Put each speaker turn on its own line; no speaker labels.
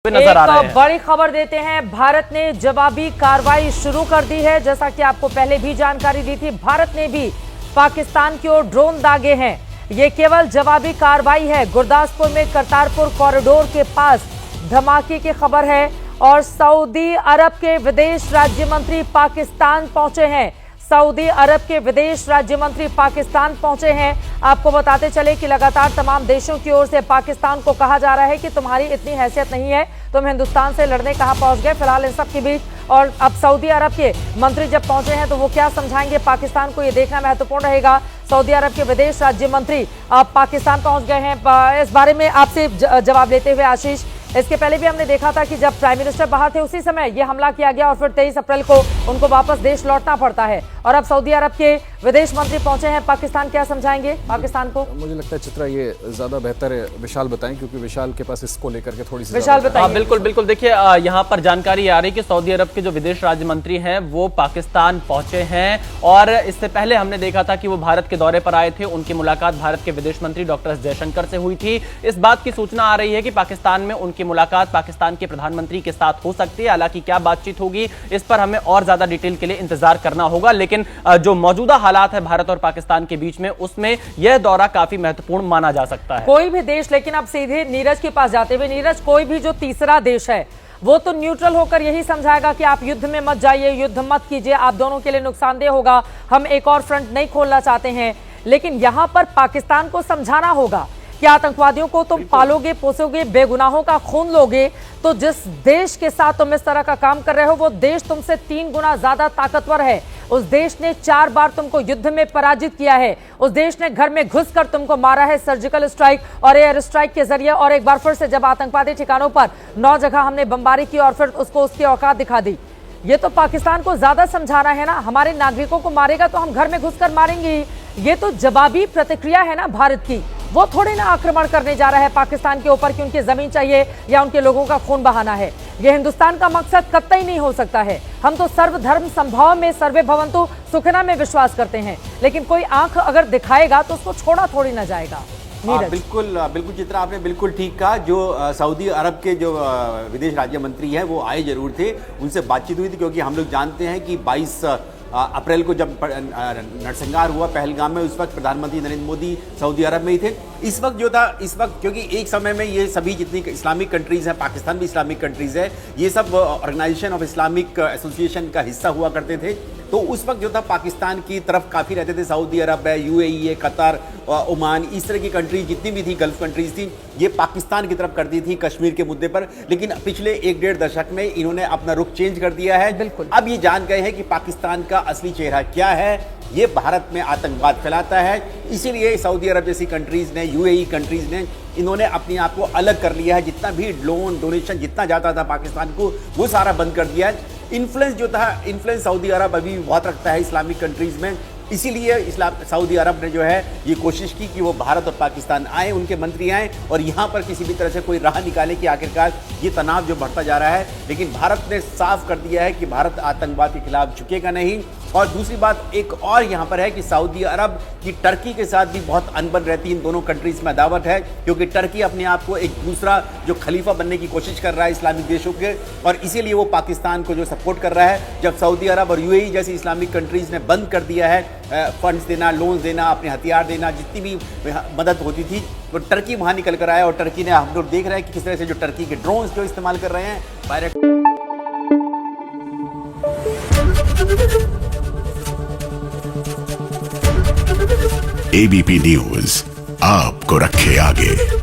नजर आ रहे हैं।
बड़ी खबर देते हैं, भारत ने जवाबी कार्रवाई शुरू कर दी है। जैसा कि आपको पहले भी जानकारी दी थी, भारत ने भी पाकिस्तान की ओर ड्रोन दागे हैं। ये केवल जवाबी कार्रवाई है। गुरदासपुर में करतारपुर कॉरिडोर के पास धमाके की खबर है और सऊदी अरब के विदेश राज्य मंत्री पाकिस्तान पहुंचे हैं। सऊदी अरब के विदेश राज्य मंत्री पाकिस्तान पहुंचे हैं। आपको बताते चले कि लगातार तमाम देशों की ओर से पाकिस्तान को कहा जा रहा है कि तुम्हारी इतनी हैसियत नहीं है, तुम हिंदुस्तान से लड़ने कहां पहुंच गए। फिलहाल इन सब के बीच और अब सऊदी अरब के मंत्री जब पहुंचे हैं तो वो क्या समझाएंगे पाकिस्तान को, ये देखना महत्वपूर्ण रहेगा। सऊदी अरब के विदेश राज्य मंत्री अब पाकिस्तान पहुंच गए हैं। इस बारे में आपसे जवाब लेते हुए आशीष, इसके पहले भी हमने देखा था कि जब प्राइम मिनिस्टर बाहर थे उसी समय ये हमला किया गया और फिर 23 अप्रैल को उनको वापस देश लौटना पड़ता है। और अब सऊदी अरब के विदेश मंत्री पहुंचे हैं पाकिस्तान, क्या समझाएंगे पाकिस्तान को?
मुझे लगता है चित्रा ये ज्यादा बेहतर है विशाल बताएं, क्योंकि विशाल के पास इसको लेकर के थोड़ी सी
विशाल बताइए।
बिल्कुल बिल्कुल, देखिए यहाँ पर जानकारी आ रही है कि सऊदी अरब के जो विदेश राज्य मंत्री हैं वो पाकिस्तान पहुंचे हैं और इससे पहले हमने देखा था कि वो भारत के दौरे पर आए थे। उनकी मुलाकात भारत के विदेश मंत्री डॉक्टर एस जयशंकर से हुई थी। इस बात की सूचना आ रही है कि पाकिस्तान में उनकी मुलाकात पाकिस्तान के प्रधानमंत्री के साथ हो सकती है। हालांकि क्या बातचीत होगी इस पर हमें और ज्यादा डिटेल के लिए इंतजार करना होगा, लेकिन जो मौजूदा हालात है भारत और पाकिस्तान के बीच में उसमें यह दौरा काफी महत्वपूर्ण माना जा सकता है।
कोई भी देश, लेकिन अब सीधे नीरज के पास जाते हुए, नीरज कोई भी जो तीसरा देश है वो तो न्यूट्रल होकर यही समझाएगा कि आप युद्ध में मत जाइए, युद्ध मत कीजिए, आप दोनों के लिए नुकसानदेह होगा, हम एक और फ्रंट नहीं खोलना चाहते हैं। लेकिन यहां पर पाकिस्तान को समझाना होगा कि आतंकवादियों को तुम पालोगे पोसोगे, बेगुनाहों का खून लोगे, तो जिस देश के साथ तुम इस तरह का काम कर रहे हो वो देश तुमसे 3 गुना ज्यादा ताकतवर है। उस देश ने 4 बार तुमको युद्ध में पराजित किया है। उस देश ने घर में घुसकर तुमको मारा है सर्जिकल स्ट्राइक और एयर स्ट्राइक के जरिए, और एक बार फिर से जब आतंकवादी ठिकानों पर 9 जगह हमने बमबारी की और फिर उसको उसकी औकात दिखा दी। ये तो पाकिस्तान को ज्यादा समझाना है ना, हमारे नागरिकों को मारेगा तो हम घर में घुसकर मारेंगे। ये तो जवाबी प्रतिक्रिया है ना भारत की, वो थोड़े ना आक्रमण करने जा रहा है पाकिस्तान के ऊपर कि उनकी जमीन चाहिए या उनके लोगों का खून बहाना है। ये हिंदुस्तान का मकसद कतई नहीं हो सकता है। हम तो सर्वधर्म संभाव में सर्वे भवन्तु सुखना में विश्वास करते हैं, लेकिन कोई आंख अगर दिखाएगा तो उसको छोड़ा थोड़ी ना जाएगा।
बिल्कुल बिल्कुल चित्रा, आपने बिल्कुल ठीक कहा। जो सऊदी अरब के जो विदेश राज्य मंत्री हैं वो आए जरूर थे, उनसे बातचीत हुई थी, क्योंकि हम लोग जानते हैं कि 22 अप्रैल को जब नरसंहार हुआ पहलगाम में, उस वक्त प्रधानमंत्री नरेंद्र मोदी सऊदी अरब में ही थे। इस वक्त जो था, इस वक्त क्योंकि एक समय में ये सभी जितनी इस्लामिक कंट्रीज हैं, पाकिस्तान भी इस्लामिक कंट्रीज है, ये सब ऑर्गेनाइजेशन ऑफ इस्लामिक एसोसिएशन का हिस्सा हुआ करते थे। तो उस वक्त जो था पाकिस्तान की तरफ काफ़ी रहते थे। सऊदी अरब है, यूएई है, कतर, ओमान, इस तरह की कंट्रीज जितनी भी थी, गल्फ कंट्रीज थी, ये पाकिस्तान की तरफ करती थी कश्मीर के मुद्दे पर। लेकिन पिछले 1-1.5 दशक में इन्होंने अपना रुख चेंज कर दिया है।
बिल्कुल।
अब ये जान गए हैं कि पाकिस्तान का असली चेहरा क्या है, ये भारत में आतंकवाद फैलाता है। इसीलिए सऊदी अरब जैसी कंट्रीज ने, यूएई कंट्रीज ने, इन्होंने अपने आप को अलग कर लिया है। जितना भी लोन डोनेशन जितना जाता था पाकिस्तान को, वो सारा बंद कर दिया है। इन्फ्लुएंस जो था, इन्फ्लुएंस सऊदी अरब अभी बहुत रखता है इस्लामिक कंट्रीज में। इसीलिए सऊदी अरब ने जो है ये कोशिश की कि वो भारत और पाकिस्तान आए, उनके मंत्री आए और यहाँ पर किसी भी तरह से कोई राह निकाले कि आखिरकार ये तनाव जो बढ़ता जा रहा है। लेकिन भारत ने साफ कर दिया है कि भारत आतंकवाद के खिलाफ झुकेगा नहीं। और दूसरी बात एक और यहाँ पर है कि सऊदी अरब की टर्की के साथ भी बहुत अनबन रहती है। इन दोनों कंट्रीज में अदावत है, क्योंकि टर्की अपने आप को एक दूसरा जो खलीफा बनने की कोशिश कर रहा है इस्लामिक देशों के, और इसीलिए वो पाकिस्तान को जो सपोर्ट कर रहा है। जब सऊदी अरब और यूएई जैसी इस्लामिक कंट्रीज ने बंद कर दिया है फंड्स देना, लोन्स देना, अपने हथियार देना, जितनी भी मदद होती थी, तो टर्की वहाँ निकल कर आया। और टर्की ने, हम लोग देख रहे हैं कि किस तरह से जो टर्की के ड्रोन्स जो इस्तेमाल कर रहे हैं
एबीपी न्यूज आपको रखे आगे।